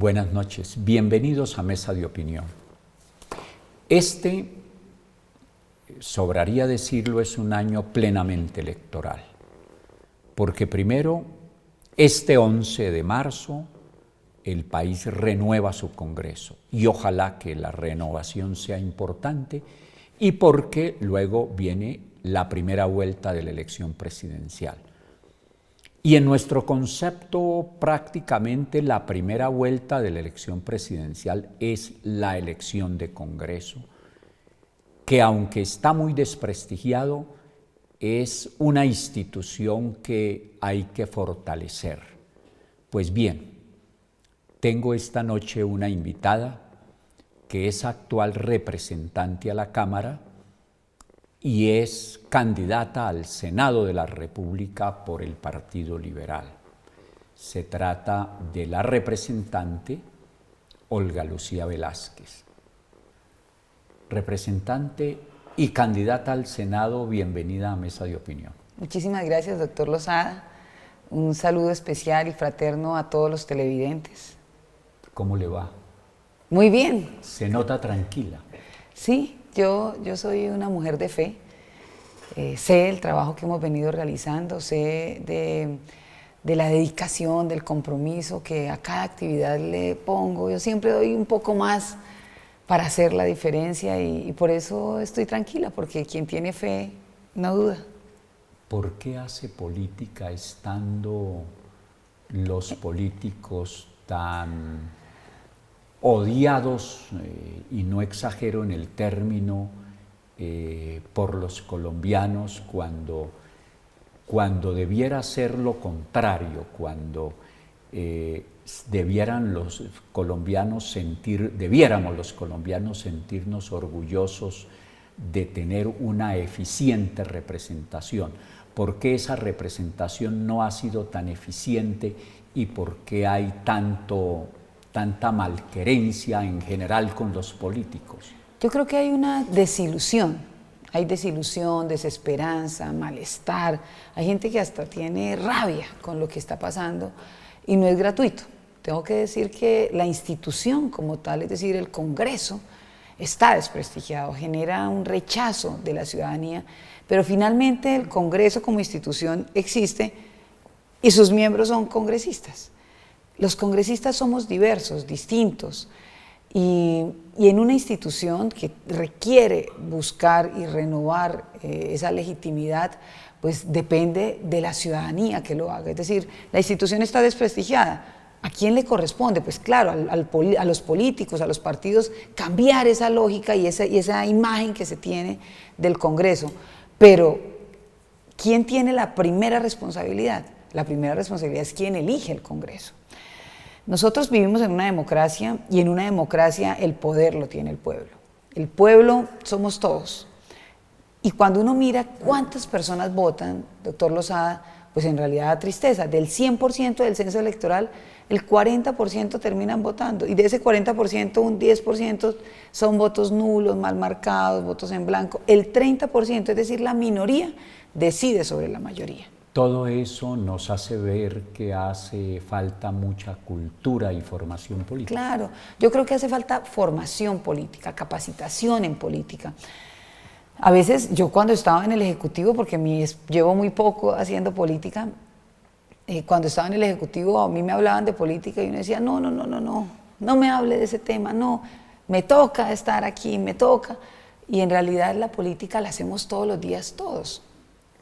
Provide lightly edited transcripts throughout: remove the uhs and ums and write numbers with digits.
Buenas noches, bienvenidos a Mesa de Opinión. Sobraría decirlo, es un año plenamente electoral, porque primero, este 11 de marzo, el país renueva su Congreso y ojalá que la renovación sea importante, y porque luego viene la primera vuelta de la elección presidencial. Y en nuestro concepto, prácticamente la primera vuelta de la elección presidencial es la elección de Congreso, que aunque está muy desprestigiado, es una institución que hay que fortalecer. Pues bien, tengo esta noche una invitada que es actual representante a la Cámara y es candidata al Senado de la República por el Partido Liberal. Se trata de la representante Olga Lucía Velázquez. Representante y candidata al Senado, bienvenida a Mesa de Opinión. Muchísimas gracias, doctor Lozada. Un saludo especial y fraterno a todos los televidentes. ¿Cómo le va? Muy bien. Se nota tranquila. Sí, yo soy una mujer de fe. Sé el trabajo que hemos venido realizando, sé de la dedicación, del compromiso que a cada actividad le pongo. Yo siempre doy un poco más para hacer la diferencia y por eso estoy tranquila, porque quien tiene fe no duda. ¿Por qué hace política estando los políticos tan odiados, y no exagero en el término, por los colombianos, cuando debiera ser lo contrario, cuando debiéramos los colombianos sentirnos orgullosos de tener una eficiente representación? ¿Por qué esa representación no ha sido tan eficiente y por qué hay tanta malquerencia en general con los políticos? Yo creo que hay una desilusión, desesperanza, malestar. Hay gente que hasta tiene rabia con lo que está pasando y no es gratuito. Tengo que decir que la institución como tal, es decir, el Congreso, está desprestigiado, genera un rechazo de la ciudadanía, pero finalmente el Congreso como institución existe y sus miembros son congresistas. Los congresistas somos diversos, distintos, y en una institución que requiere buscar y renovar esa legitimidad, pues depende de la ciudadanía que lo haga. Es decir, la institución está desprestigiada. ¿A quién le corresponde? Pues claro, a los políticos, a los partidos, cambiar esa lógica y esa imagen que se tiene del Congreso. Pero, ¿quién tiene la primera responsabilidad? La primera responsabilidad es quien elige el Congreso. Nosotros vivimos en una democracia y en una democracia el poder lo tiene el pueblo. El pueblo somos todos. Y cuando uno mira cuántas personas votan, doctor Lozada, pues en realidad da tristeza. Del 100% del censo electoral, el 40% terminan votando. Y de ese 40%, un 10% son votos nulos, mal marcados, votos en blanco. El 30%, es decir, la minoría, decide sobre la mayoría. Todo eso nos hace ver que hace falta mucha cultura y formación política. Claro, yo creo que hace falta formación política, capacitación en política. A veces yo cuando estaba en el Ejecutivo, porque llevo muy poco haciendo política, cuando estaba en el Ejecutivo a mí me hablaban de política y uno decía, no me hable de ese tema, no, me toca estar aquí, me toca. Y en realidad la política la hacemos todos los días todos.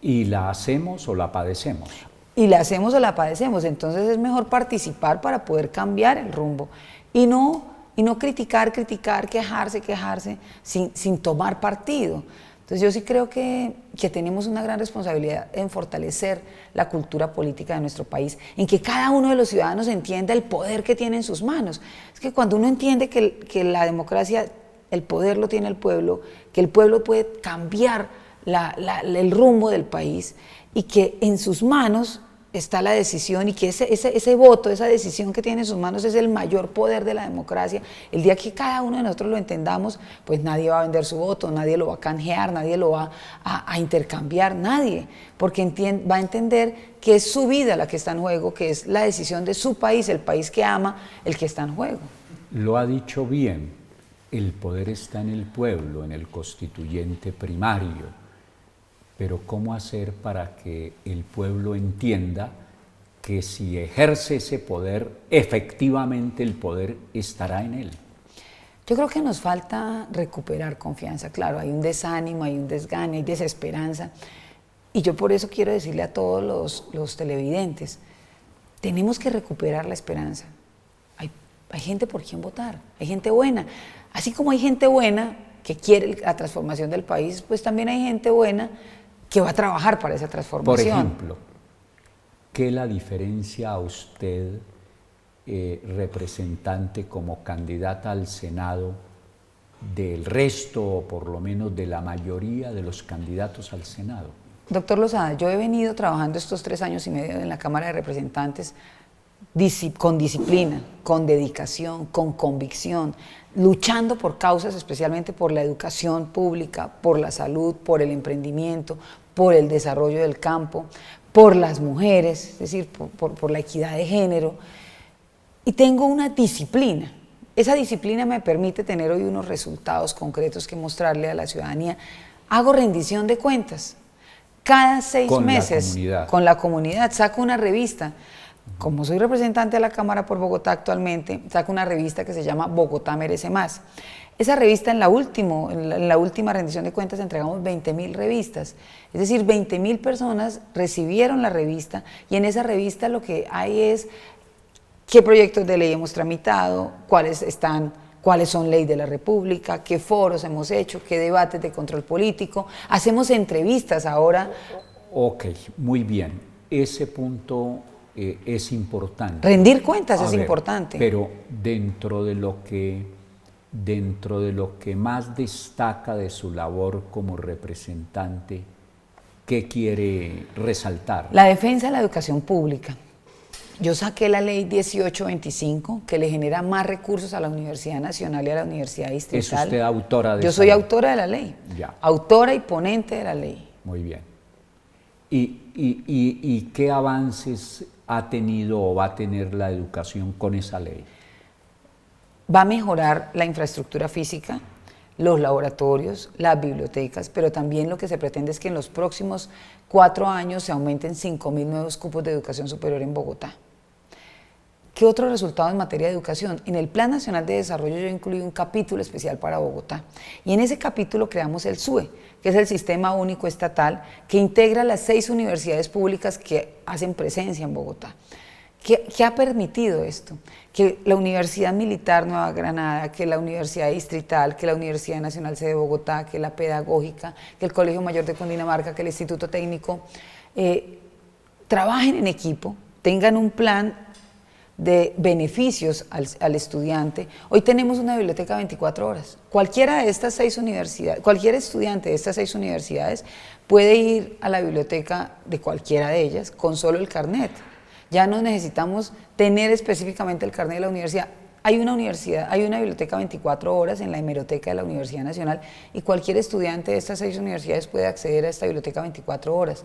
¿Y la hacemos o la padecemos? Y la hacemos o la padecemos, entonces es mejor participar para poder cambiar el rumbo y no criticar, quejarse sin tomar partido. Entonces yo sí creo que tenemos una gran responsabilidad en fortalecer la cultura política de nuestro país, en que cada uno de los ciudadanos entienda el poder que tiene en sus manos. Es que cuando uno entiende que la democracia, el poder lo tiene el pueblo, que el pueblo puede cambiar el rumbo del país y que en sus manos está la decisión y que ese voto, esa decisión que tiene en sus manos es el mayor poder de la democracia. El día que cada uno de nosotros lo entendamos, pues nadie va a vender su voto, nadie lo va a canjear, nadie lo va a intercambiar, nadie, porque va a entender que es su vida la que está en juego, que es la decisión de su país, el país que ama, el que está en juego. Lo ha dicho bien, el poder está en el pueblo, en el constituyente primario. Pero ¿cómo hacer para que el pueblo entienda que si ejerce ese poder, efectivamente el poder estará en él? Yo creo que nos falta recuperar confianza. Claro, hay un desánimo, hay un desgane, hay desesperanza. Y yo por eso quiero decirle a todos los televidentes, tenemos que recuperar la esperanza. Hay gente por quien votar, hay gente buena. Así como hay gente buena que quiere la transformación del país, pues también hay gente buena que va a trabajar para esa transformación. Por ejemplo, ¿qué la diferencia a usted, representante como candidata al Senado, del resto, o por lo menos de la mayoría de los candidatos al Senado? Doctor Lozada, yo he venido trabajando estos 3 años y medio en la Cámara de Representantes con disciplina, con dedicación, con convicción, luchando por causas, especialmente por la educación pública, por la salud, por el emprendimiento, por el desarrollo del campo, por las mujeres, es decir, por la equidad de género. Y tengo una disciplina. Esa disciplina me permite tener hoy unos resultados concretos que mostrarle a la ciudadanía. Hago rendición de cuentas. Cada 6 meses, con la comunidad, saco una revista. Como soy representante de la Cámara por Bogotá actualmente, saco una revista que se llama Bogotá Merece Más. Esa revista, en la última rendición de cuentas, entregamos 20.000 revistas. Es decir, 20.000 personas recibieron la revista y en esa revista lo que hay es qué proyectos de ley hemos tramitado, cuáles son ley de la República, qué foros hemos hecho, qué debates de control político. Hacemos entrevistas ahora. Ok, muy bien. Ese punto es importante. Rendir cuentas es importante. Pero dentro de lo que más destaca de su labor como representante, ¿qué quiere resaltar? La defensa de la educación pública. Yo saqué la ley 1825, que le genera más recursos a la Universidad Nacional y a la Universidad Distrital. ¿Es usted autora de Yo soy autora de la ley, ya. Autora y ponente de la ley. Muy bien. ¿Y qué avances ha tenido o va a tener la educación con esa ley? Va a mejorar la infraestructura física, los laboratorios, las bibliotecas, pero también lo que se pretende es que en los próximos 4 años se aumenten 5.000 nuevos cupos de educación superior en Bogotá. ¿Qué otro resultado en materia de educación? En el Plan Nacional de Desarrollo yo incluí un capítulo especial para Bogotá y en ese capítulo creamos el SUE, que es el Sistema Único Estatal que integra las 6 universidades públicas que hacen presencia en Bogotá. ¿Qué ha permitido esto? Que la Universidad Militar Nueva Granada, que la Universidad Distrital, que la Universidad Nacional Sede de Bogotá, que la Pedagógica, que el Colegio Mayor de Cundinamarca, que el Instituto Técnico, trabajen en equipo, tengan un plan de beneficios al estudiante. Hoy tenemos una biblioteca 24 horas. Cualquiera de estas 6 universidades, cualquier estudiante de estas 6 universidades puede ir a la biblioteca de cualquiera de ellas con solo el carnet. Ya no necesitamos tener específicamente el carnet de la universidad. Hay una biblioteca 24 horas en la hemeroteca de la Universidad Nacional y cualquier estudiante de estas 6 universidades puede acceder a esta biblioteca 24 horas.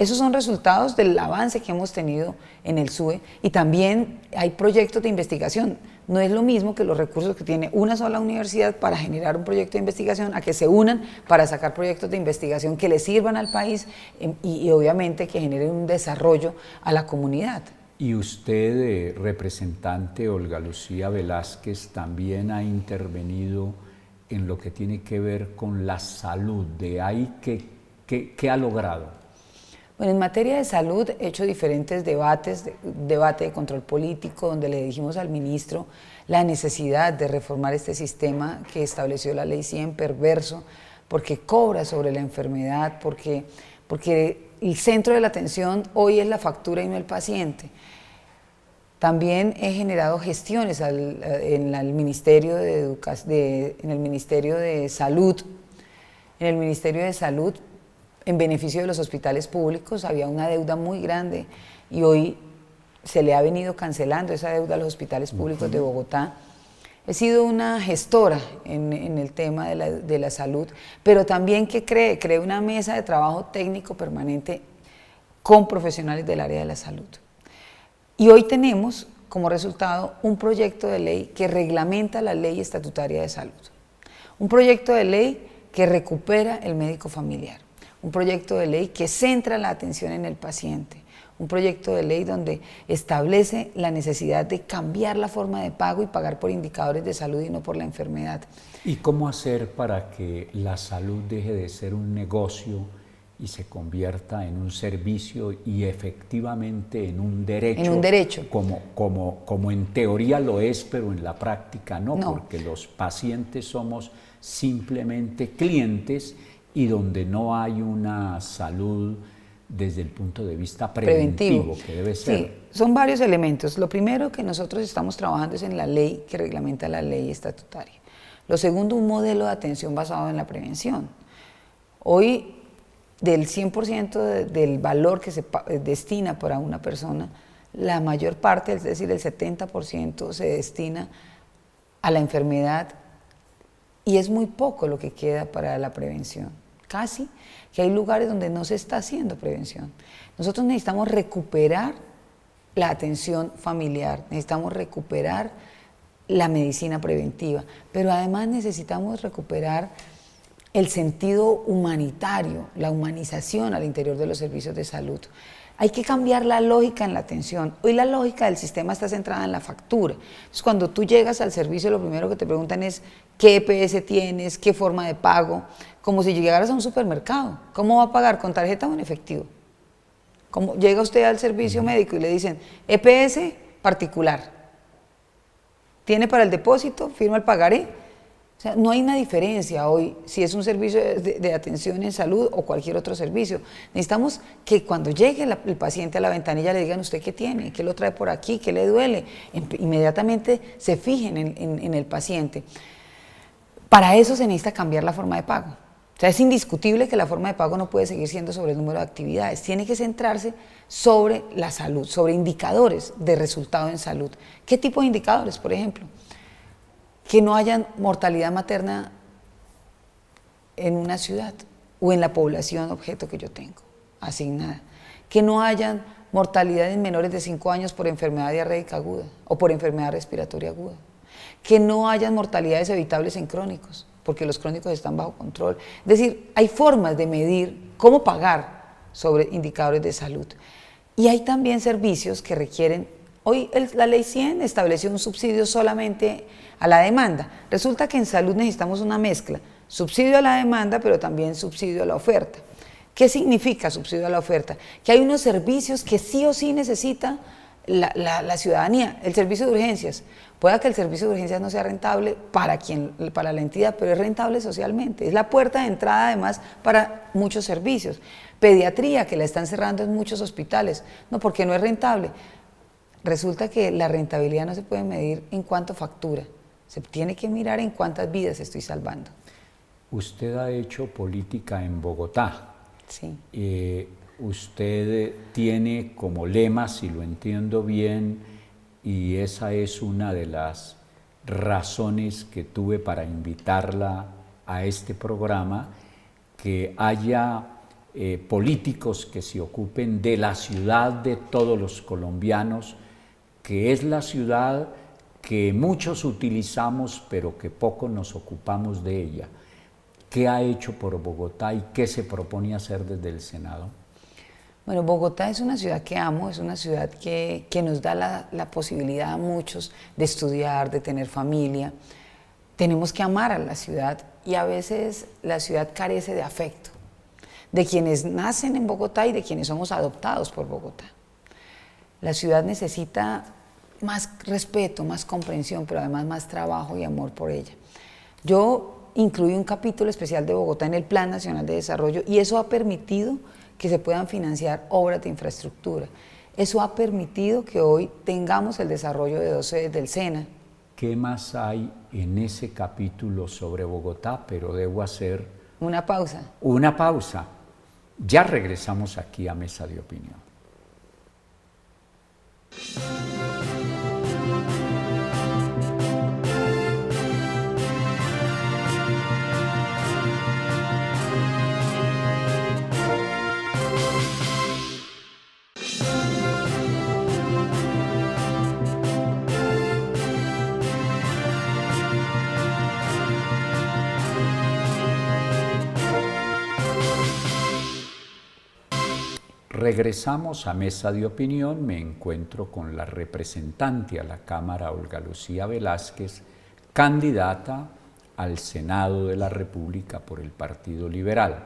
Esos son resultados del avance que hemos tenido en el SUE y también hay proyectos de investigación. No es lo mismo que los recursos que tiene una sola universidad para generar un proyecto de investigación a que se unan para sacar proyectos de investigación que le sirvan al país y obviamente que generen un desarrollo a la comunidad. Y usted, representante Olga Lucía Velázquez, también ha intervenido en lo que tiene que ver con la salud. ¿De ahí qué ha logrado? Bueno, en materia de salud he hecho diferentes debates, debate de control político, donde le dijimos al ministro la necesidad de reformar este sistema que estableció la Ley 100, perverso, porque cobra sobre la enfermedad, porque el centro de la atención hoy es la factura y no el paciente. También he generado gestiones en el Ministerio de Salud. En el Ministerio de Salud en beneficio de los hospitales públicos. Había una deuda muy grande y hoy se le ha venido cancelando esa deuda a los hospitales públicos de Bogotá. He sido una gestora en el tema de la salud, pero también que creé una mesa de trabajo técnico permanente con profesionales del área de la salud. Y hoy tenemos como resultado un proyecto de ley que reglamenta la ley estatutaria de salud. Un proyecto de ley que recupera el médico familiar. Un proyecto de ley que centra la atención en el paciente. Un proyecto de ley donde establece la necesidad de cambiar la forma de pago y pagar por indicadores de salud y no por la enfermedad. ¿Y cómo hacer para que la salud deje de ser un negocio y se convierta en un servicio y efectivamente en un derecho? En un derecho. Como en teoría lo es, pero en la práctica no, porque los pacientes somos simplemente clientes y donde no hay una salud desde el punto de vista preventivo, que debe ser. Sí, son varios elementos. Lo primero que nosotros estamos trabajando es en la ley que reglamenta la ley estatutaria. Lo segundo, un modelo de atención basado en la prevención. Hoy, del 100% del valor que se destina para una persona, la mayor parte, es decir, el 70% se destina a la enfermedad y es muy poco lo que queda para la prevención. Casi que hay lugares donde no se está haciendo prevención. Nosotros necesitamos recuperar la atención familiar, necesitamos recuperar la medicina preventiva, pero además necesitamos recuperar el sentido humanitario, la humanización al interior de los servicios de salud. Hay que cambiar la lógica en la atención. Hoy la lógica del sistema está centrada en la factura. Entonces, cuando tú llegas al servicio, lo primero que te preguntan es qué EPS tienes, qué forma de pago, como si llegaras a un supermercado. ¿Cómo va a pagar? ¿Con tarjeta o en efectivo? Como llega usted al servicio médico y le dicen EPS particular. ¿Tiene para el depósito? ¿Firma el pagaré? O sea, no hay una diferencia hoy si es un servicio de atención en salud o cualquier otro servicio. Necesitamos que cuando llegue el paciente a la ventanilla le digan usted qué tiene, qué lo trae por aquí, qué le duele. Inmediatamente se fijen en el paciente. Para eso se necesita cambiar la forma de pago. O sea, es indiscutible que la forma de pago no puede seguir siendo sobre el número de actividades. Tiene que centrarse sobre la salud, sobre indicadores de resultado en salud. ¿Qué tipo de indicadores, por ejemplo? Que no haya mortalidad materna en una ciudad o en la población objeto que yo tengo asignada. Que no haya mortalidad en menores de 5 años por enfermedad diarreica aguda o por enfermedad respiratoria aguda. Que no haya mortalidades evitables en crónicos, porque los crónicos están bajo control. Es decir, hay formas de medir cómo pagar sobre indicadores de salud. Y hay también servicios que requieren. Hoy la ley 100 estableció un subsidio solamente a la demanda. Resulta que en salud necesitamos una mezcla, subsidio a la demanda, pero también subsidio a la oferta. ¿Qué significa subsidio a la oferta? Que hay unos servicios que sí o sí necesita la ciudadanía. El servicio de urgencias. Pueda que el servicio de urgencias no sea rentable para la entidad, pero es rentable socialmente. Es la puerta de entrada además para muchos servicios. Pediatría, que la están cerrando en muchos hospitales. No, porque no es rentable. Resulta que la rentabilidad no se puede medir en cuánto factura, se tiene que mirar en cuántas vidas estoy salvando. Usted ha hecho política en Bogotá. Sí. Usted tiene como lema, si lo entiendo bien, y esa es una de las razones que tuve para invitarla a este programa, que haya políticos que se ocupen de la ciudad de todos los colombianos, que es la ciudad que muchos utilizamos, pero que poco nos ocupamos de ella. ¿Qué ha hecho por Bogotá y qué se propone hacer desde el Senado? Bueno, Bogotá es una ciudad que amo, es una ciudad que nos da la posibilidad a muchos de estudiar, de tener familia. Tenemos que amar a la ciudad y a veces la ciudad carece de afecto, de quienes nacen en Bogotá y de quienes somos adoptados por Bogotá. La ciudad necesita más respeto, más comprensión, pero además más trabajo y amor por ella. Yo incluí un capítulo especial de Bogotá en el Plan Nacional de Desarrollo y eso ha permitido que se puedan financiar obras de infraestructura. Eso ha permitido que hoy tengamos el desarrollo de 2 sedes del SENA. ¿Qué más hay en ese capítulo sobre Bogotá? Pero debo hacer una pausa. Una pausa. Ya regresamos aquí a Mesa de Opinión. Regresamos a Mesa de Opinión. Me encuentro con la representante a la Cámara, Olga Lucía Velázquez, candidata al Senado de la República por el Partido Liberal.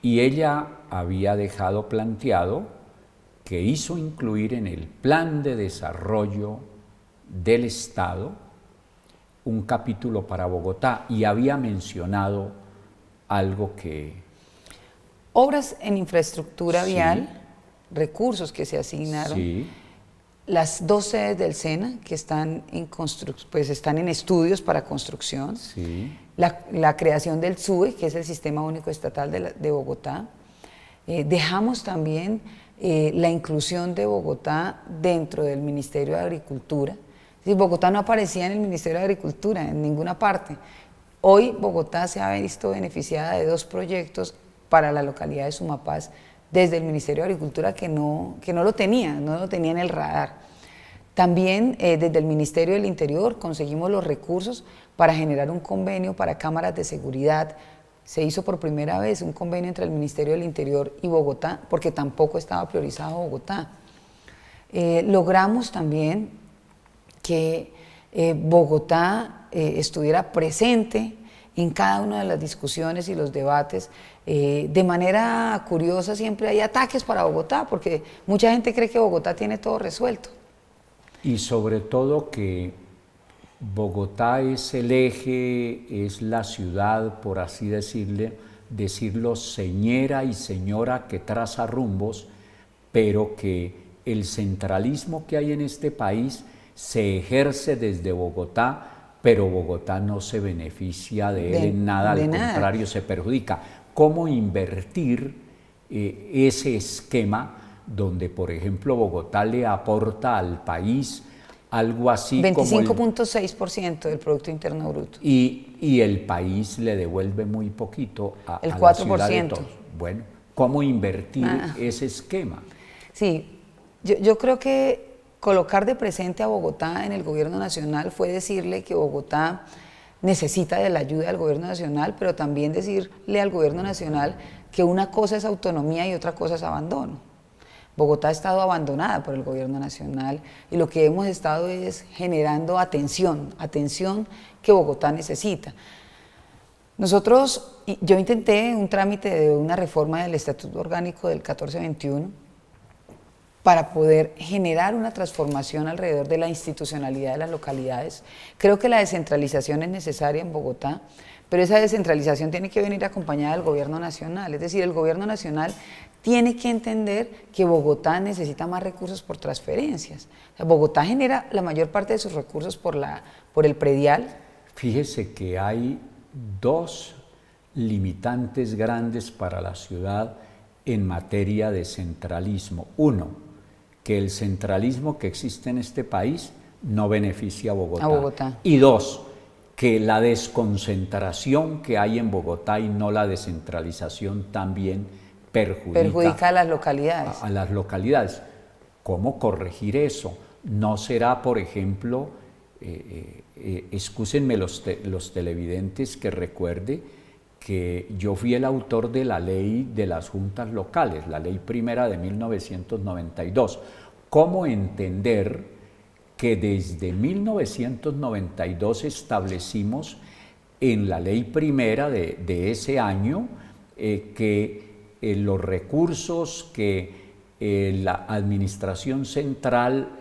Y ella había dejado planteado que hizo incluir en el Plan de Desarrollo del Estado un capítulo para Bogotá y había mencionado algo que... Obras en infraestructura vial, recursos que se asignaron, las 2 sedes del SENA que están están en estudios para construcción, la creación del SUE, que es el Sistema Único Estatal de Bogotá. Dejamos también la inclusión de Bogotá dentro del Ministerio de Agricultura. Es decir, Bogotá no aparecía en el Ministerio de Agricultura en ninguna parte. Hoy Bogotá se ha visto beneficiada de 2 proyectos para la localidad de Sumapaz desde el Ministerio de Agricultura que no lo tenía en el radar. También desde el Ministerio del Interior conseguimos los recursos para generar un convenio para cámaras de seguridad. Se hizo por primera vez un convenio entre el Ministerio del Interior y Bogotá, porque tampoco estaba priorizado Bogotá. Logramos también que Bogotá estuviera presente en cada una de las discusiones y los debates. De manera curiosa siempre hay ataques para Bogotá, porque mucha gente cree que Bogotá tiene todo resuelto. Y sobre todo que Bogotá es el eje, es la ciudad, por así decirlo, señera y señora que traza rumbos, pero que el centralismo que hay en este país se ejerce desde Bogotá, pero Bogotá no se beneficia de él en nada, al contrario se perjudica. ¿Cómo invertir ese esquema donde, por ejemplo, Bogotá le aporta al país algo así 25.6% del Producto Interno Bruto? Y el país le devuelve muy poquito a el 4%. La ciudad de todos. Bueno, ¿cómo invertir ese esquema? Sí, yo creo que colocar de presente a Bogotá en el gobierno nacional fue decirle que Bogotá necesita de la ayuda del gobierno nacional, pero también decirle al gobierno nacional que una cosa es autonomía y otra cosa es abandono. Bogotá ha estado abandonada por el gobierno nacional y lo que hemos estado es generando atención que Bogotá necesita. Yo intenté un trámite de una reforma del Estatuto Orgánico del 1421 para poder generar una transformación alrededor de la institucionalidad de las localidades. Creo que la descentralización es necesaria en Bogotá, pero esa descentralización tiene que venir acompañada del gobierno nacional. Es decir, el gobierno nacional tiene que entender que Bogotá necesita más recursos por transferencias. O sea, Bogotá genera la mayor parte de sus recursos por el predial. Fíjese que hay 2 limitantes grandes para la ciudad en materia de centralismo. Uno, que el centralismo que existe en este país no beneficia a Bogotá. Y 2, que la desconcentración que hay en Bogotá y no la descentralización también perjudica a las localidades. A las localidades. ¿Cómo corregir eso? ¿No será, por ejemplo, excúsenme los televidentes que recuerde que yo fui el autor de la ley de las juntas locales, la ley primera de 1992. ¿Cómo entender que desde 1992 establecimos en la ley primera de ese año que los recursos que la administración central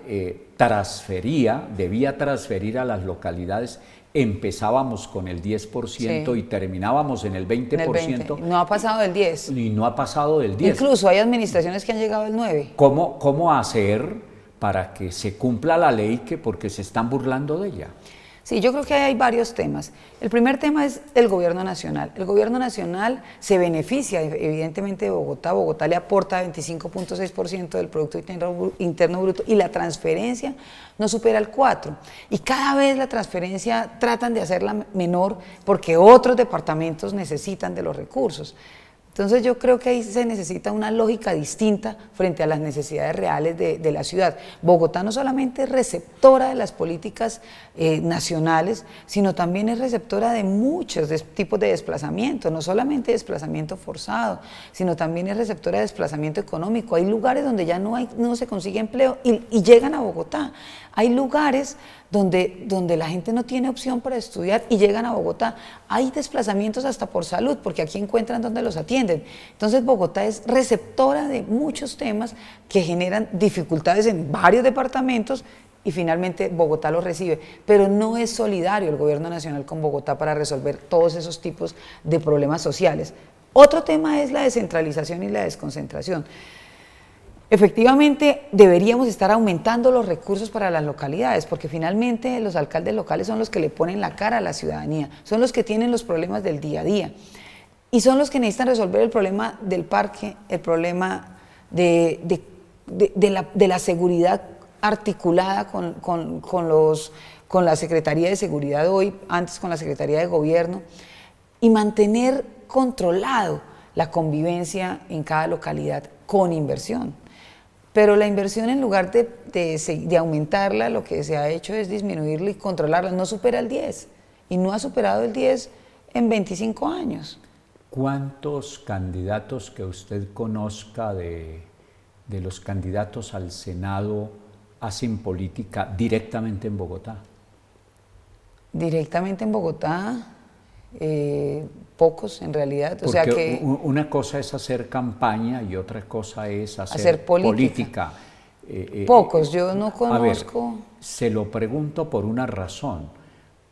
debía transferir a las localidades, empezábamos con el 10% y terminábamos en el 20%. No ha pasado del 10. Y no ha pasado del 10. Incluso hay administraciones que han llegado al 9. ¿Cómo hacer para que se cumpla la ley porque se están burlando de ella? Sí, yo creo que hay varios temas. El primer tema es el gobierno nacional. El gobierno nacional se beneficia evidentemente de Bogotá. Bogotá le aporta 25.6% del Producto Interno Bruto y la transferencia no supera el 4%. Y cada vez la transferencia tratan de hacerla menor porque otros departamentos necesitan de los recursos. Entonces yo creo que ahí se necesita una lógica distinta frente a las necesidades reales de la ciudad. Bogotá no solamente es receptora de las políticas nacionales, sino también es receptora de muchos tipos de desplazamiento, no solamente desplazamiento forzado, sino también es receptora de desplazamiento económico. Hay lugares donde ya no se consigue empleo y llegan a Bogotá. Hay lugares donde la gente no tiene opción para estudiar y llegan a Bogotá. Hay desplazamientos hasta por salud, porque aquí encuentran donde los atienden. Entonces Bogotá es receptora de muchos temas que generan dificultades en varios departamentos y finalmente Bogotá los recibe. Pero no es solidario el gobierno nacional con Bogotá para resolver todos esos tipos de problemas sociales. Otro tema es la descentralización y la desconcentración. Efectivamente, deberíamos estar aumentando los recursos para las localidades, porque finalmente los alcaldes locales son los que le ponen la cara a la ciudadanía, son los que tienen los problemas del día a día y son los que necesitan resolver el problema del parque, el problema de la seguridad articulada con la Secretaría de Seguridad hoy, antes con la Secretaría de Gobierno, y mantener controlado la convivencia en cada localidad con inversión. Pero la inversión, en lugar de aumentarla, lo que se ha hecho es disminuirla y controlarla. No supera el 10 y no ha superado el 10 en 25 años. ¿Cuántos candidatos que usted conozca de los candidatos al Senado hacen política directamente en Bogotá? Directamente en Bogotá, pocos en realidad. Porque o sea que una cosa es hacer campaña y otra cosa es hacer política. Pocos, yo no conozco. A ver, se lo pregunto por una razón.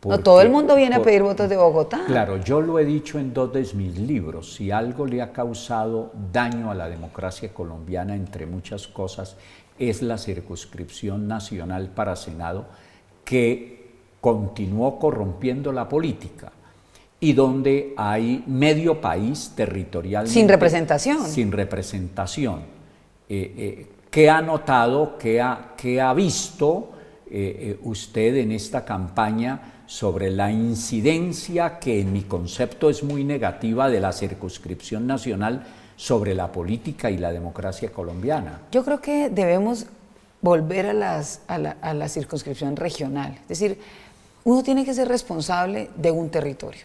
No todo el mundo viene a pedir votos de Bogotá. Claro, yo lo he dicho en 2 de mis libros, si algo le ha causado daño a la democracia colombiana, entre muchas cosas, es la circunscripción nacional para Senado, que continuó corrompiendo la política y donde hay medio país territorialmente sin representación. Sin representación. ¿Qué ha notado, qué ha visto usted en esta campaña sobre la incidencia, que en mi concepto es muy negativa, de la circunscripción nacional sobre la política y la democracia colombiana? Yo creo que debemos volver a la circunscripción regional. Es decir, uno tiene que ser responsable de un territorio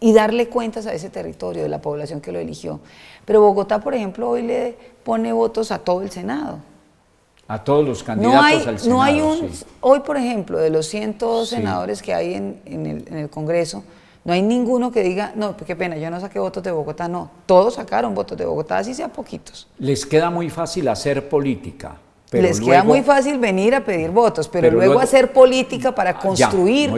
y darle cuentas a ese territorio, de la población que lo eligió. Pero Bogotá, por ejemplo, hoy le pone votos a todo el Senado. A todos los candidatos al Senado. No hay sí. Hoy, por ejemplo, de los 102 sí. senadores que hay en el Congreso, no hay ninguno que diga, no, qué pena, yo no saqué votos de Bogotá. No, todos sacaron votos de Bogotá, así sea poquitos. Les queda muy fácil hacer política. Pero les queda muy fácil venir a pedir votos, pero luego hacer política para construir,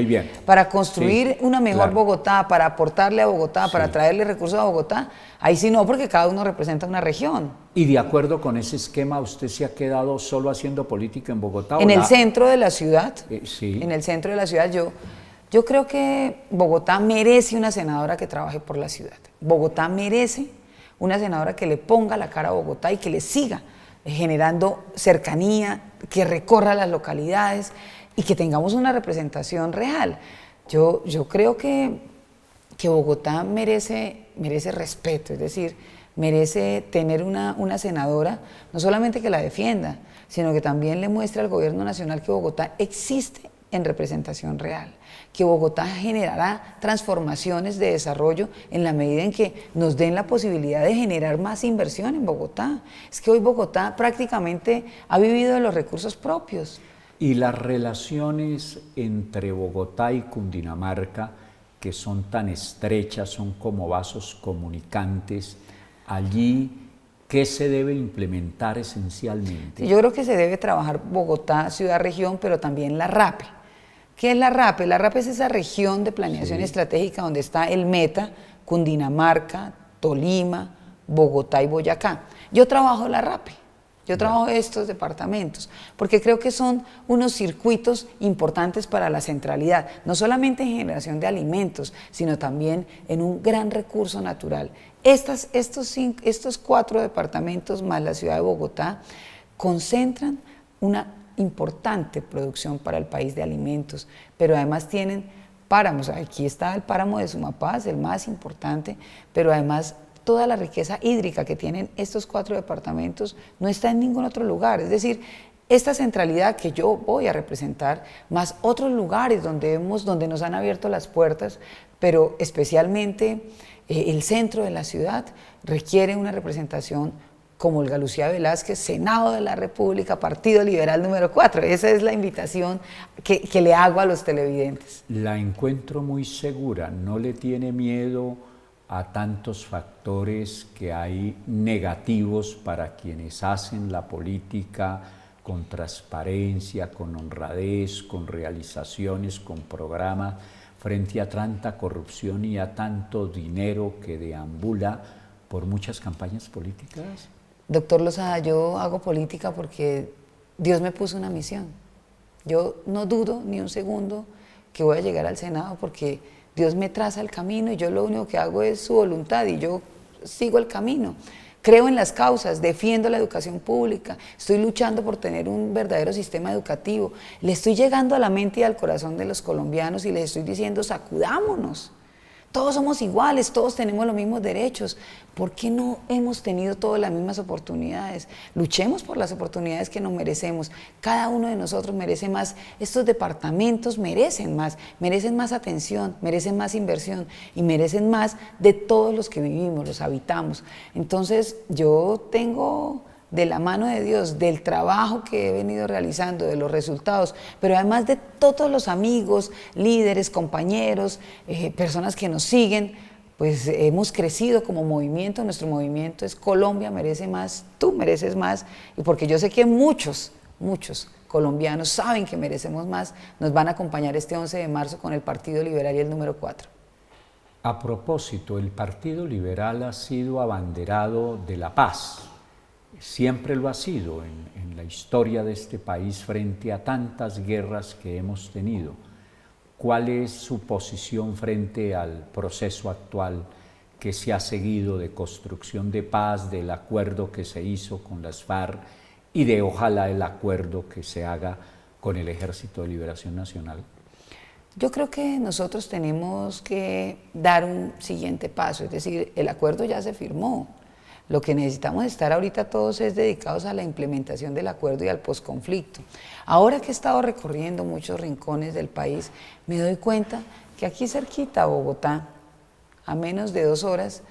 una mejor claro. Bogotá, para aportarle a Bogotá, sí. Para traerle recursos a Bogotá, ahí sí no, porque cada uno representa una región. Y de acuerdo con ese esquema, ¿usted se ha quedado solo haciendo política en Bogotá? En el centro de la ciudad, sí. En el centro de la ciudad yo creo que Bogotá merece una senadora que trabaje por la ciudad. Bogotá merece una senadora que le ponga la cara a Bogotá y que le siga generando cercanía, que recorra las localidades y que tengamos una representación real. Yo creo que Bogotá merece respeto, es decir, merece tener una senadora, no solamente que la defienda, sino que también le muestre al gobierno nacional que Bogotá existe en representación real, que Bogotá generará transformaciones de desarrollo en la medida en que nos den la posibilidad de generar más inversión en Bogotá. Es que hoy Bogotá prácticamente ha vivido de los recursos propios. Y las relaciones entre Bogotá y Cundinamarca, que son tan estrechas, son como vasos comunicantes, allí, ¿qué se debe implementar esencialmente? Yo creo que se debe trabajar Bogotá, ciudad-región, pero también la RAPE. ¿Qué es la RAPE? La RAPE es esa región de planeación sí. estratégica donde está el Meta, Cundinamarca, Tolima, Bogotá y Boyacá. Yo trabajo la RAPE. Yo trabajo estos departamentos porque creo que son unos circuitos importantes para la centralidad, no solamente en generación de alimentos, sino también en un gran recurso natural. Estos 4 departamentos más la ciudad de Bogotá concentran una importante producción para el país de alimentos, pero además tienen páramos. Aquí está el páramo de Sumapaz, el más importante, pero además toda la riqueza hídrica que tienen estos 4 departamentos no está en ningún otro lugar. Es decir, esta centralidad que yo voy a representar, más otros lugares donde nos han abierto las puertas, pero especialmente el centro de la ciudad requiere una representación como Olga Lucía Velázquez, Senado de la República, Partido Liberal número 4. Esa es la invitación que le hago a los televidentes. La encuentro muy segura, no le tiene miedo a tantos factores que hay negativos para quienes hacen la política con transparencia, con honradez, con realizaciones, con programas, frente a tanta corrupción y a tanto dinero que deambula por muchas campañas políticas. Doctor Lozada, yo hago política porque Dios me puso una misión. Yo no dudo ni un segundo que voy a llegar al Senado porque Dios me traza el camino y yo lo único que hago es su voluntad y yo sigo el camino. Creo en las causas, defiendo la educación pública, estoy luchando por tener un verdadero sistema educativo. Le estoy llegando a la mente y al corazón de los colombianos y les estoy diciendo, sacudámonos. Todos somos iguales, todos tenemos los mismos derechos. ¿Por qué no hemos tenido todas las mismas oportunidades? Luchemos por las oportunidades que nos merecemos. Cada uno de nosotros merece más. Estos departamentos merecen más atención, merecen más inversión y merecen más de todos los que vivimos, los habitamos. Entonces, yo tengo de la mano de Dios, del trabajo que he venido realizando, de los resultados, pero además de todos los amigos, líderes, compañeros, personas que nos siguen, pues hemos crecido como movimiento. Nuestro movimiento es Colombia merece más, tú mereces más, y porque yo sé que muchos colombianos saben que merecemos más, nos van a acompañar este 11 de marzo con el Partido Liberal y el número 4. A propósito, el Partido Liberal ha sido abanderado de la paz. Siempre lo ha sido en la historia de este país frente a tantas guerras que hemos tenido. ¿Cuál es su posición frente al proceso actual que se ha seguido de construcción de paz, del acuerdo que se hizo con las FARC y de ojalá el acuerdo que se haga con el Ejército de Liberación Nacional? Yo creo que nosotros tenemos que dar un siguiente paso, es decir, el acuerdo ya se firmó. Lo que necesitamos estar ahorita todos es dedicados a la implementación del acuerdo y al posconflicto. Ahora que he estado recorriendo muchos rincones del país, me doy cuenta que aquí cerquita a Bogotá, a menos de 2 horas,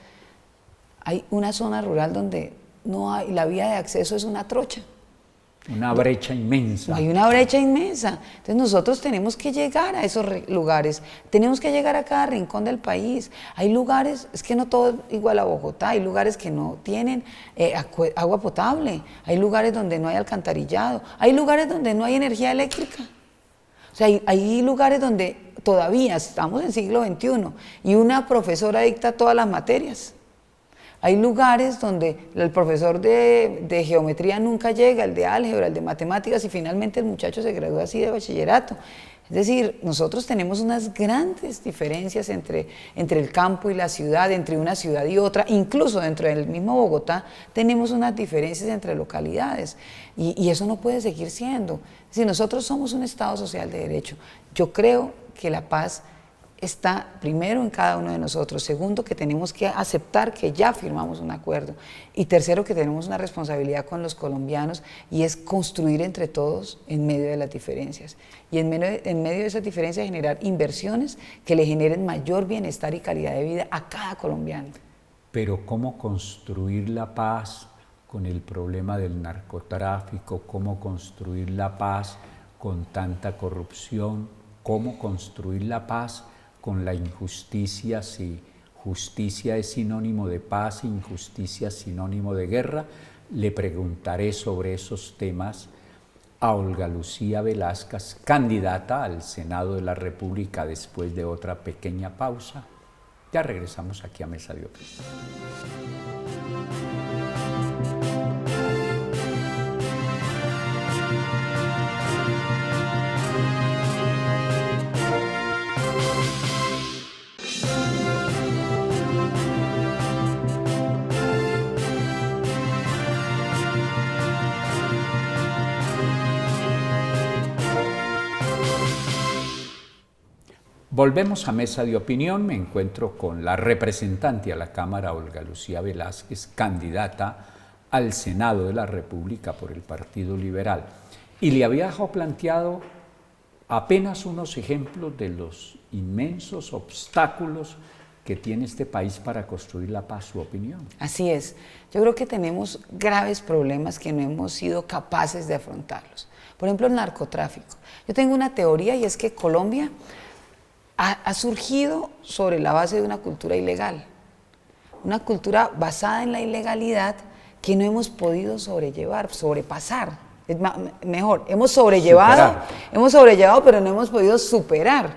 hay una zona rural donde no hay, la vía de acceso es una trocha. Una brecha inmensa. Hay una brecha inmensa. Entonces nosotros tenemos que llegar a esos lugares, tenemos que llegar a cada rincón del país. Hay lugares, es que no todo es igual a Bogotá, hay lugares que no tienen agua potable, hay lugares donde no hay alcantarillado, hay lugares donde no hay energía eléctrica. O sea, hay lugares donde todavía estamos en siglo XXI y una profesora dicta todas las materias. Hay lugares donde el profesor de geometría nunca llega, el de álgebra, el de matemáticas, y finalmente el muchacho se gradúa así de bachillerato. Es decir, nosotros tenemos unas grandes diferencias entre el campo y la ciudad, entre una ciudad y otra, incluso dentro del mismo Bogotá tenemos unas diferencias entre localidades, y eso no puede seguir siendo. Es decir, nosotros somos un Estado social de derecho. Yo creo que la paz está primero en cada uno de nosotros, segundo que tenemos que aceptar que ya firmamos un acuerdo y tercero que tenemos una responsabilidad con los colombianos y es construir entre todos en medio de las diferencias y en medio de esas diferencias generar inversiones que le generen mayor bienestar y calidad de vida a cada colombiano. Pero ¿cómo construir la paz con el problema del narcotráfico? ¿Cómo construir la paz con tanta corrupción? ¿Cómo construir la paz con la injusticia, si justicia es sinónimo de paz, injusticia es sinónimo de guerra? Le preguntaré sobre esos temas a Olga Lucía Velázquez, candidata al Senado de la República, después de otra pequeña pausa. Ya regresamos aquí a Mesa de Opinión. Volvemos a mesa de opinión, me encuentro con la representante a la Cámara, Olga Lucía Velázquez, candidata al Senado de la República por el Partido Liberal. Y le había dejado planteado apenas unos ejemplos de los inmensos obstáculos que tiene este país para construir la paz, su opinión. Así es. Yo creo que tenemos graves problemas que no hemos sido capaces de afrontarlos. Por ejemplo, el narcotráfico. Yo tengo una teoría y es que Colombia ha surgido sobre la base de una cultura ilegal, una cultura basada en la ilegalidad que no hemos podido sobrepasar. Mejor, hemos sobrellevado, pero no hemos podido superar.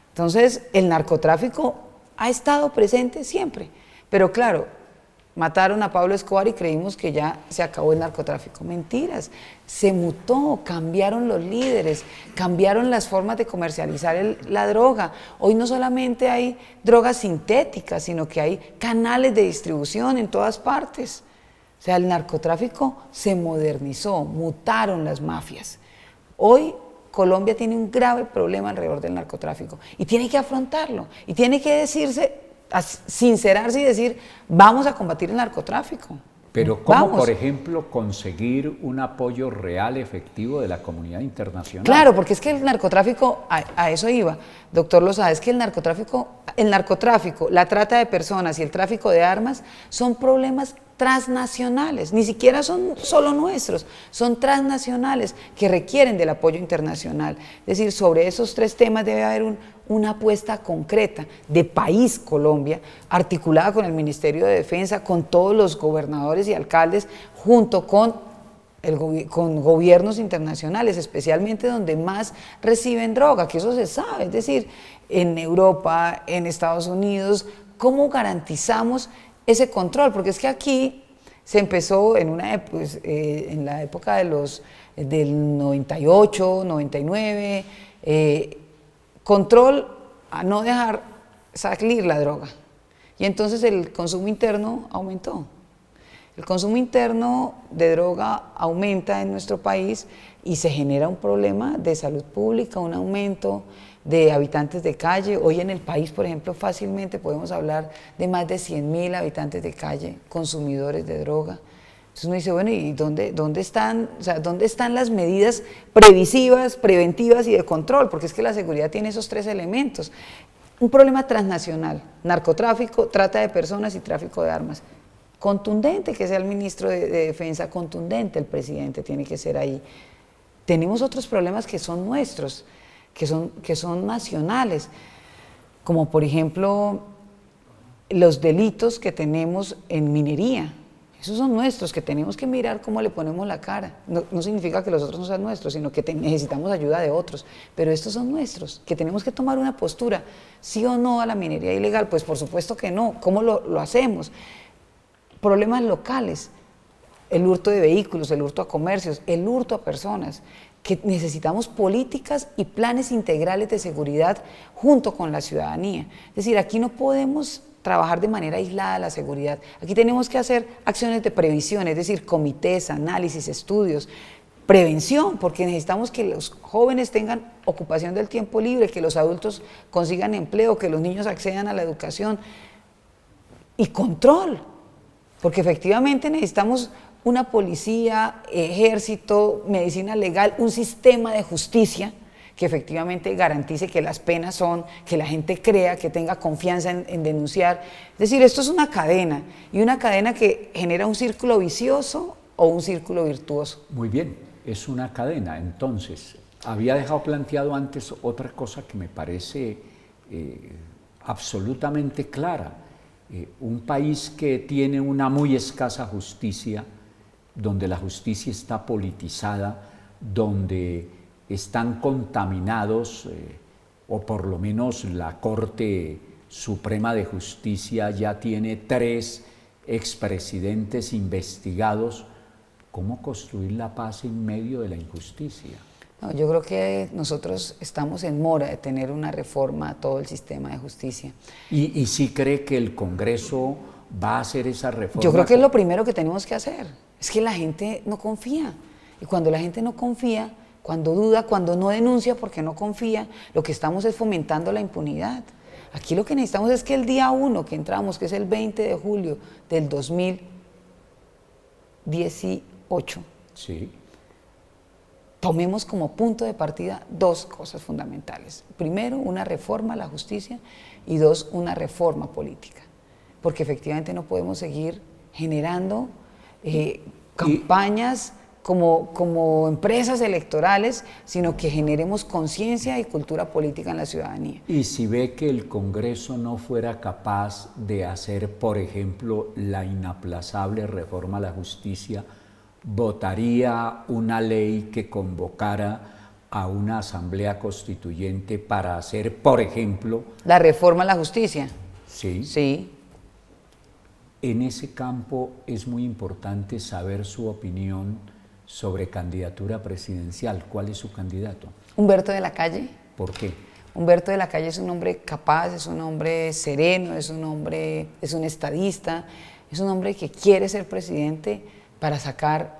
Entonces, el narcotráfico ha estado presente siempre, pero claro, mataron a Pablo Escobar y creímos que ya se acabó el narcotráfico. Mentiras, se mutó, cambiaron los líderes, cambiaron las formas de comercializar la droga. Hoy no solamente hay drogas sintéticas, sino que hay canales de distribución en todas partes. O sea, el narcotráfico se modernizó, mutaron las mafias. Hoy Colombia tiene un grave problema alrededor del narcotráfico y tiene que afrontarlo y tiene que sincerarse y decir, vamos a combatir el narcotráfico. Pero ¿cómo, por ejemplo, conseguir un apoyo real, efectivo de la comunidad internacional? Claro, porque es que el narcotráfico, a eso iba, doctor Lozada, es que el narcotráfico, la trata de personas y el tráfico de armas son problemas transnacionales, ni siquiera son solo nuestros, son transnacionales que requieren del apoyo internacional. Es decir, sobre esos tres temas debe haber una apuesta concreta de país Colombia, articulada con el Ministerio de Defensa, con todos los gobernadores y alcaldes, junto con gobiernos internacionales, especialmente donde más reciben droga, que eso se sabe, es decir, en Europa, en Estados Unidos. ¿Cómo garantizamos ese control? Porque es que aquí se empezó en la época del 98, 99, control a no dejar salir la droga. Y entonces el consumo interno aumentó. El consumo interno de droga aumenta en nuestro país y se genera un problema de salud pública, un aumento de habitantes de calle. Hoy en el país, por ejemplo, fácilmente podemos hablar de más de 100.000 habitantes de calle, consumidores de droga. Entonces uno dice, bueno, ¿y dónde están las medidas previsivas, preventivas y de control? Porque es que la seguridad tiene esos tres elementos. Un problema transnacional, narcotráfico, trata de personas y tráfico de armas. Contundente que sea el ministro de Defensa, contundente el presidente tiene que ser ahí. Tenemos otros problemas que son nuestros, que son nacionales, como por ejemplo los delitos que tenemos en minería. Esos son nuestros, que tenemos que mirar cómo le ponemos la cara. No significa que los otros no sean nuestros, sino que necesitamos ayuda de otros, pero estos son nuestros, que tenemos que tomar una postura, sí o no a la minería ilegal. Pues por supuesto que no. ¿Cómo lo hacemos? Problemas locales, el hurto de vehículos, el hurto a comercios, el hurto a personas, que necesitamos políticas y planes integrales de seguridad junto con la ciudadanía. Es decir, aquí no podemos trabajar de manera aislada la seguridad, aquí tenemos que hacer acciones de previsión, es decir, comités, análisis, estudios, prevención, porque necesitamos que los jóvenes tengan ocupación del tiempo libre, que los adultos consigan empleo, que los niños accedan a la educación, y control, porque efectivamente necesitamos una policía, ejército, medicina legal, un sistema de justicia que efectivamente garantice que las penas son, que la gente crea, que tenga confianza en denunciar. Es decir, esto es una cadena, y una cadena que genera un círculo vicioso o un círculo virtuoso. Muy bien, es una cadena. Entonces, había dejado planteado antes otra cosa que me parece absolutamente clara. Un país que tiene una muy escasa justicia, donde la justicia está politizada, donde están contaminados, o por lo menos la Corte Suprema de Justicia ya tiene 3 expresidentes investigados. ¿Cómo construir la paz en medio de la injusticia? No, yo creo que nosotros estamos en mora de tener una reforma a todo el sistema de justicia. ¿Y sí cree que el Congreso va a hacer esa reforma? Yo creo que es lo primero que tenemos que hacer. Es que la gente no confía. Y cuando la gente no confía, cuando duda, cuando no denuncia porque no confía, lo que estamos es fomentando la impunidad. Aquí lo que necesitamos es que el día 1 que entramos, que es el 20 de julio del 2018, Sí. tomemos como punto de partida 2 cosas fundamentales. Primero, una reforma a la justicia y 2, una reforma política. Porque efectivamente no podemos seguir generando campañas como empresas electorales, sino que generemos conciencia y cultura política en la ciudadanía. Y si ve que el Congreso no fuera capaz de hacer, por ejemplo, la inaplazable reforma a la justicia, ¿votaría una ley que convocara a una asamblea constituyente para hacer, por ejemplo... La reforma a la justicia. Sí. Sí. En ese campo es muy importante saber su opinión sobre candidatura presidencial. ¿Cuál es su candidato? Humberto de la Calle. ¿Por qué? Humberto de la Calle es un hombre capaz, es un hombre sereno, es un estadista, es un hombre que quiere ser presidente para sacar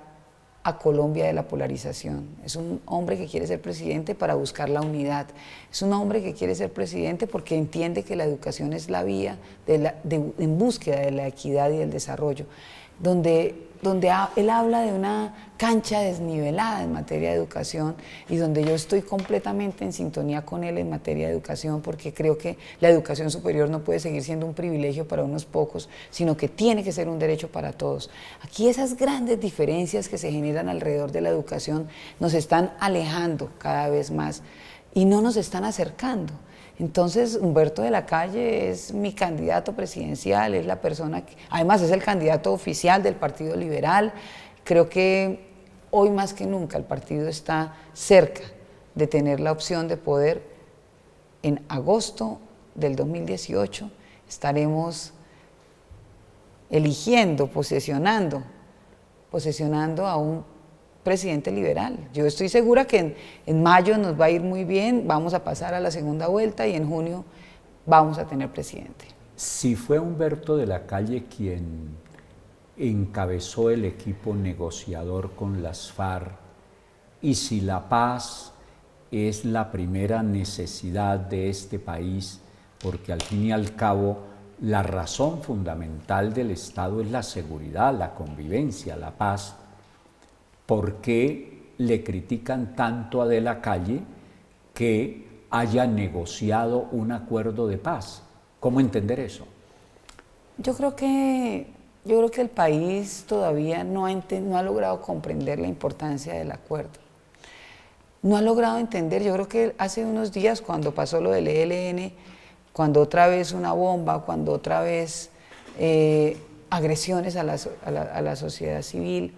a Colombia de la polarización. Es un hombre que quiere ser presidente para buscar la unidad. Es un hombre que quiere ser presidente porque entiende que la educación es la vía en búsqueda de la equidad y del desarrollo, donde él habla de una cancha desnivelada en materia de educación y donde yo estoy completamente en sintonía con él en materia de educación, porque creo que la educación superior no puede seguir siendo un privilegio para unos pocos, sino que tiene que ser un derecho para todos. Aquí esas grandes diferencias que se generan alrededor de la educación nos están alejando cada vez más y no nos están acercando. Entonces, Humberto de la Calle es mi candidato presidencial, es la persona que, además es el candidato oficial del Partido Liberal. Creo que hoy más que nunca el partido está cerca de tener la opción de poder, en agosto del 2018, estaremos eligiendo, posesionando a un presidente liberal. Yo estoy segura que en mayo nos va a ir muy bien, vamos a pasar a la segunda vuelta y en junio vamos a tener presidente. Si fue Humberto de la Calle quien encabezó el equipo negociador con las FARC y si la paz es la primera necesidad de este país, porque al fin y al cabo la razón fundamental del Estado es la seguridad, la convivencia, la paz, ¿por qué le critican tanto a De la Calle que haya negociado un acuerdo de paz? ¿Cómo entender eso? Yo creo que el país todavía no ha logrado comprender la importancia del acuerdo. No ha logrado entender, yo creo que hace unos días cuando pasó lo del ELN, cuando otra vez una bomba, cuando otra vez agresiones a la sociedad civil,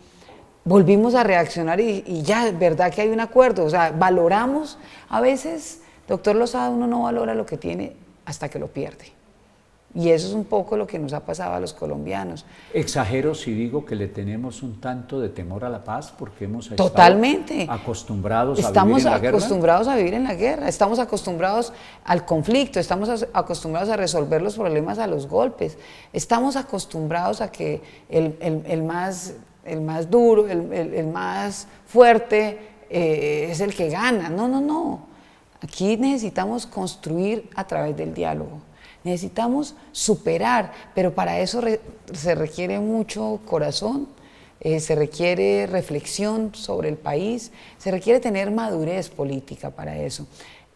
volvimos a reaccionar y ya es verdad que hay un acuerdo, o sea, valoramos, a veces, doctor Lozada, uno no valora lo que tiene hasta que lo pierde. Y eso es un poco lo que nos ha pasado a los colombianos. Exagero si digo que le tenemos un tanto de temor a la paz porque hemos Totalmente. estado acostumbrados a vivir en la guerra. Estamos acostumbrados a vivir en la guerra, estamos acostumbrados al conflicto, estamos acostumbrados a resolver los problemas a los golpes, estamos acostumbrados a que el más duro, el más fuerte es el que gana. No. Aquí necesitamos construir a través del diálogo. Necesitamos superar, pero para eso se requiere mucho corazón, se requiere reflexión sobre el país, se requiere tener madurez política para eso.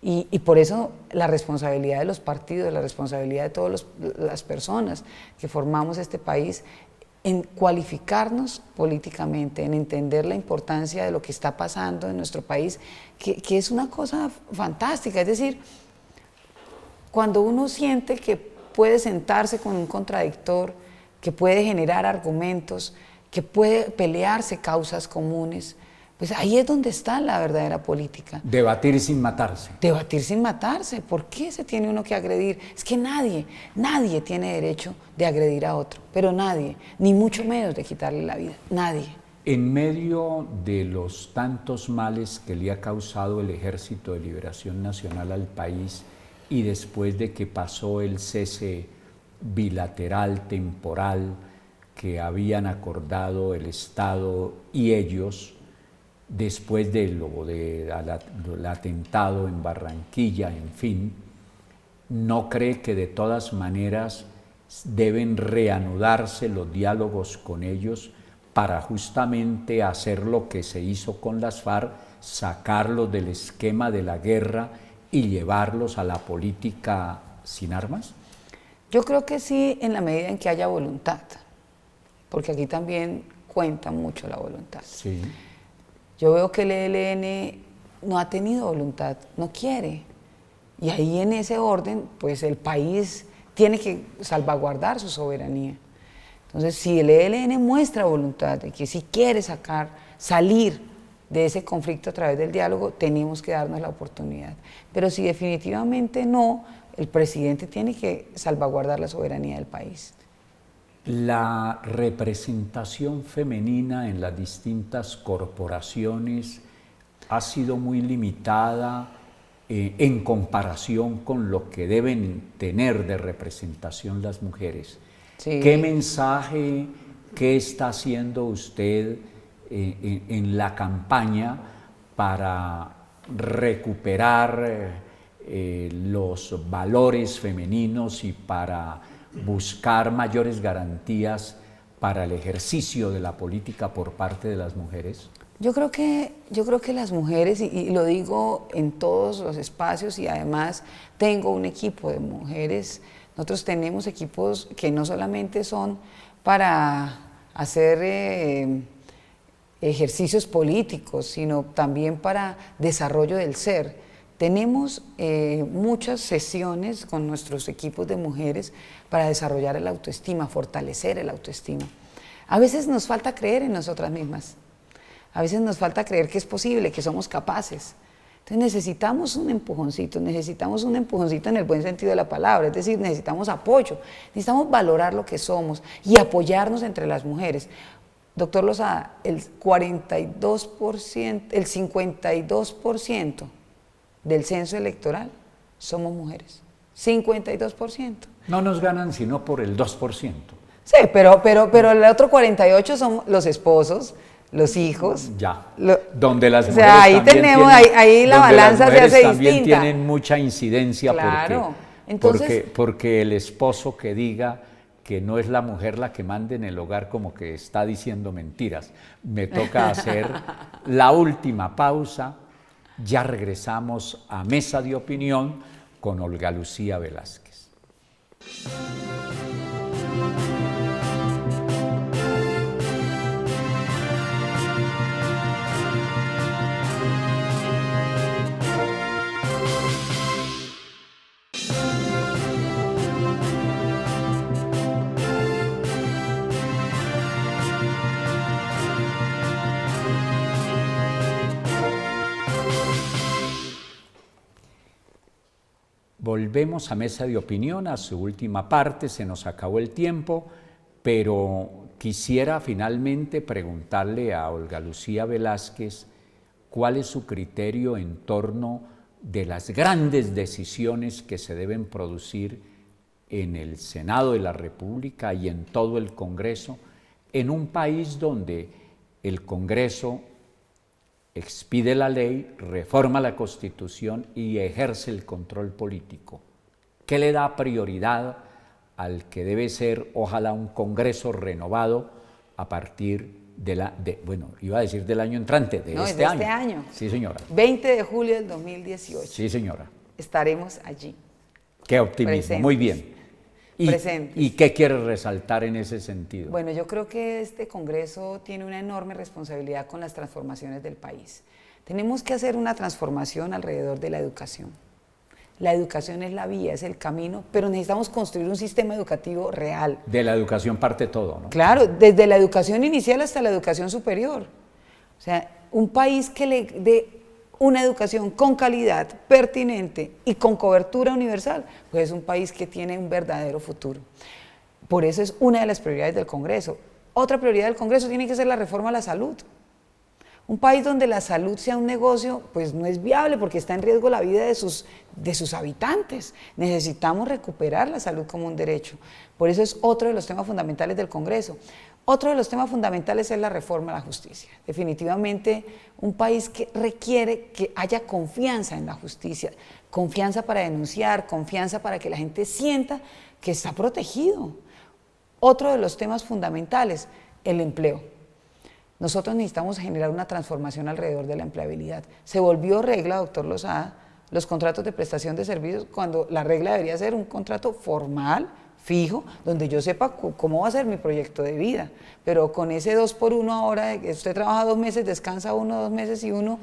Y por eso la responsabilidad de los partidos, la responsabilidad de todas las personas que formamos este país en cualificarnos políticamente, en entender la importancia de lo que está pasando en nuestro país, que es una cosa fantástica. Es decir, cuando uno siente que puede sentarse con un contradictor, que puede generar argumentos, que puede pelearse causas comunes, pues ahí es donde está la verdadera política. Debatir sin matarse. Debatir sin matarse. ¿Por qué se tiene uno que agredir? Es que nadie tiene derecho de agredir a otro, pero nadie, ni mucho menos de quitarle la vida, nadie. En medio de los tantos males que le ha causado el Ejército de Liberación Nacional al país y después de que pasó el cese bilateral temporal que habían acordado el Estado y ellos, después del atentado en Barranquilla, en fin, ¿no cree que de todas maneras deben reanudarse los diálogos con ellos para justamente hacer lo que se hizo con las FARC, sacarlos del esquema de la guerra y llevarlos a la política sin armas? Yo creo que sí, en la medida en que haya voluntad, porque aquí también cuenta mucho la voluntad. Sí. Yo veo que el ELN no ha tenido voluntad, no quiere. Y ahí en ese orden, pues el país tiene que salvaguardar su soberanía. Entonces, si el ELN muestra voluntad de que si quiere salir de ese conflicto a través del diálogo, tenemos que darnos la oportunidad. Pero si definitivamente no, el presidente tiene que salvaguardar la soberanía del país. La representación femenina en las distintas corporaciones ha sido muy limitada en comparación con lo que deben tener de representación las mujeres. Sí. ¿Qué mensaje, qué está haciendo usted en la campaña para recuperar los valores femeninos y para buscar mayores garantías para el ejercicio de la política por parte de las mujeres? Yo creo que las mujeres, y lo digo en todos los espacios, y además tengo un equipo de mujeres. Nosotros tenemos equipos que no solamente son para hacer ejercicios políticos, sino también para desarrollo del ser. Tenemos muchas sesiones con nuestros equipos de mujeres para desarrollar el autoestima, fortalecer el autoestima. A veces nos falta creer en nosotras mismas, a veces nos falta creer que es posible, que somos capaces. Entonces necesitamos un empujoncito en el buen sentido de la palabra, es decir, necesitamos apoyo, necesitamos valorar lo que somos y apoyarnos entre las mujeres. Doctor Lozada, el 52% del censo electoral somos mujeres, 52%. No nos ganan sino por el 2%. Sí, pero el otro 48% son los esposos, los hijos. Ya, donde las mujeres ahí también tenemos, tienen, ahí la balanza se hace también distinta. tienen mucha incidencia, Claro. Entonces, porque el esposo que diga que no es la mujer la que manda en el hogar, como que está diciendo mentiras. Me toca hacer la última pausa. Ya regresamos a Mesa de Opinión con Olga Lucía Velázquez. Volvemos a Mesa de Opinión, a su última parte, se nos acabó el tiempo, pero quisiera finalmente preguntarle a Olga Lucía Velázquez cuál es su criterio en torno de las grandes decisiones que se deben producir en el Senado de la República y en todo el Congreso, en un país donde el Congreso expide la ley, reforma la Constitución y ejerce el control político. ¿Qué le da prioridad al que debe ser, ojalá, un Congreso renovado a partir del año entrante, de este año? Este año. Sí, señora. 20 de julio del 2018. Sí, señora. Estaremos allí. Qué optimismo, Presentes. muy bien. ¿Y qué quiere resaltar en ese sentido? Bueno, yo creo que este Congreso tiene una enorme responsabilidad con las transformaciones del país. Tenemos que hacer una transformación alrededor de la educación. La educación es la vía, es el camino, pero necesitamos construir un sistema educativo real. De la educación parte todo, ¿no? Claro, desde la educación inicial hasta la educación superior. O sea, un país que le dé una educación con calidad, pertinente y con cobertura universal, pues es un país que tiene un verdadero futuro. Por eso es una de las prioridades del Congreso. Otra prioridad del Congreso tiene que ser la reforma a la salud. Un país donde la salud sea un negocio, pues no es viable porque está en riesgo la vida de sus habitantes. Necesitamos recuperar la salud como un derecho. Por eso es otro de los temas fundamentales del Congreso. Otro de los temas fundamentales es la reforma a la justicia. Definitivamente un país que requiere que haya confianza en la justicia, confianza para denunciar, confianza para que la gente sienta que está protegido. Otro de los temas fundamentales, el empleo. Nosotros necesitamos generar una transformación alrededor de la empleabilidad. Se volvió regla, doctor Lozada, los contratos de prestación de servicios cuando la regla debería ser un contrato formal, fijo, donde yo sepa cómo va a ser mi proyecto de vida. Pero con ese 2 por 1 ahora, de que usted trabaja 2 meses, descansa 1, 2 meses y uno,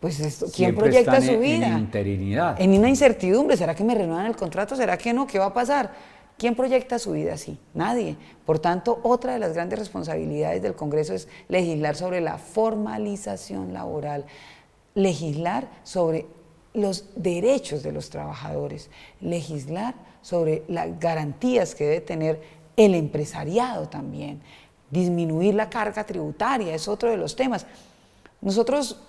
pues esto, ¿quién Siempre proyecta están su vida? En interinidad. En una incertidumbre, ¿será que me renuevan el contrato? ¿Será que no? ¿Qué va a pasar? ¿Quién proyecta su vida así? Nadie. Por tanto, otra de las grandes responsabilidades del Congreso es legislar sobre la formalización laboral, legislar sobre los derechos de los trabajadores, legislar sobre las garantías que debe tener el empresariado también, disminuir la carga tributaria, es otro de los temas. Nosotros,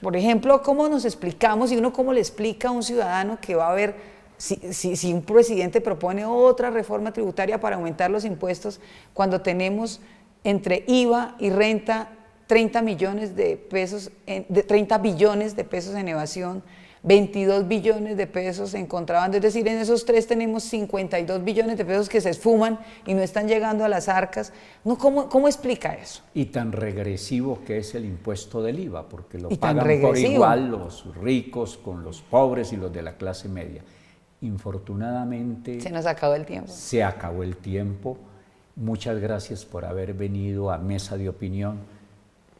por ejemplo, ¿cómo nos explicamos y uno cómo le explica a un ciudadano que va a haber, si un presidente propone otra reforma tributaria para aumentar los impuestos, cuando tenemos entre IVA y renta 30 millones de pesos, 30 billones de pesos en evasión, 22 billones de pesos en contrabando, es decir, en esos tres tenemos 52 billones de pesos que se esfuman y no están llegando a las arcas. No, ¿cómo explica eso? Y tan regresivo que es el impuesto del IVA, porque lo Y tan pagan por regresivo. igual los ricos con los pobres y los de la clase media. Infortunadamente Se nos acabó el tiempo. se acabó el tiempo. Muchas gracias por haber venido a Mesa de Opinión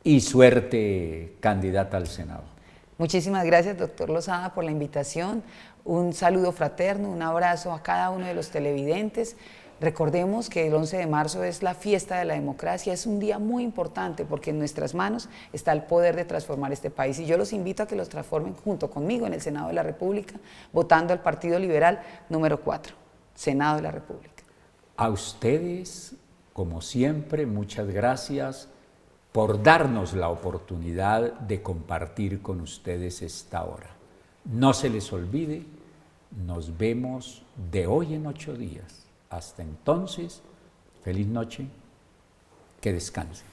y suerte, candidata al Senado. Muchísimas gracias, doctor Lozada, por la invitación. Un saludo fraterno, un abrazo a cada uno de los televidentes. Recordemos que el 11 de marzo es la fiesta de la democracia, es un día muy importante porque en nuestras manos está el poder de transformar este país y yo los invito a que los transformen junto conmigo en el Senado de la República, votando al Partido Liberal número 4, Senado de la República. A ustedes, como siempre, muchas gracias por darnos la oportunidad de compartir con ustedes esta hora. No se les olvide, nos vemos de hoy en 8 días. Hasta entonces, feliz noche, que descansen.